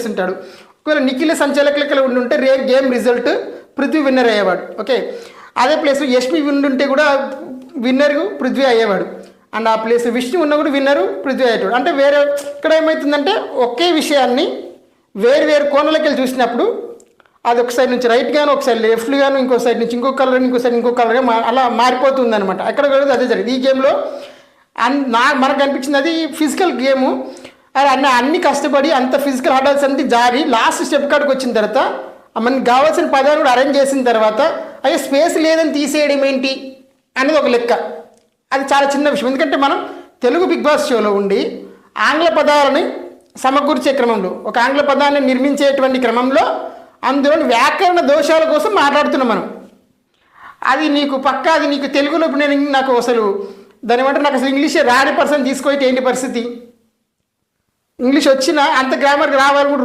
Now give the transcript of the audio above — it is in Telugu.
ఉంటాడు. ఒకవేళ నిఖిల సంచాలకులు ఉండుంటే గేమ్ రిజల్ట్ పృథ్వీ విన్నర్ అయ్యేవాడు. ఓకే, అదే ప్లేస్ యష్మి ఉండుంటే కూడా విన్నర్ పృథ్వీ అయ్యేవాడు. అండ్ ఆ ప్లేస్ విష్ణు ఉన్న కూడా విన్నరు పృథ్వీ అయ్యేవాడు. అంటే వేరే ఇక్కడ ఏమవుతుందంటే ఒకే విషయాన్ని వేరు వేరు కోణలకి వెళ్ళి చూసినప్పుడు అది ఒక సైడ్ నుంచి రైట్ గాను, ఒక సైడ్ లెఫ్ట్ గాను, ఇంకో సైడ్ నుంచి ఇంకో కలర్, ఇంకో సైడ్ ఇంకో కలర్గా అలా మారిపోతుంది అనమాట. అక్కడ కూడా అదే జరిగింది. ఈ గేమ్లో మనకు అనిపించింది అది ఫిజికల్ గేము. అన్ని కష్టపడి అంత ఫిజికల్ హర్డల్స్ అంతా జారి లాస్ట్ స్టెప్ కాడికి వచ్చిన తర్వాత మనకి కావాల్సిన పదాలు కూడా అరేంజ్ చేసిన తర్వాత అయ్యే స్పేస్ లేదని తీసేయడం ఏంటి అనేది ఒక లెక్క. అది చాలా చిన్న విషయం. ఎందుకంటే మనం తెలుగు బిగ్ బాస్ షోలో ఉండి ఆంగ్ల పదాలని సమకూర్చే క్రమంలో, ఒక ఆంగ్ల పదాన్ని నిర్మించేటువంటి క్రమంలో అందులోని వ్యాకరణ దోషాల కోసం మాట్లాడుతున్నాం మనం. అది నీకు పక్కా, అది నీకు తెలుగులో ఇప్పుడు నాకు అసలు దాని ఏమంటే నాకు అసలు ఇంగ్లీష్ రాని పర్సన్ తీసుకోవటం ఏంటి పరిస్థితి? ఇంగ్లీష్ వచ్చినా అంత గ్రామర్కి రావాలి కూడా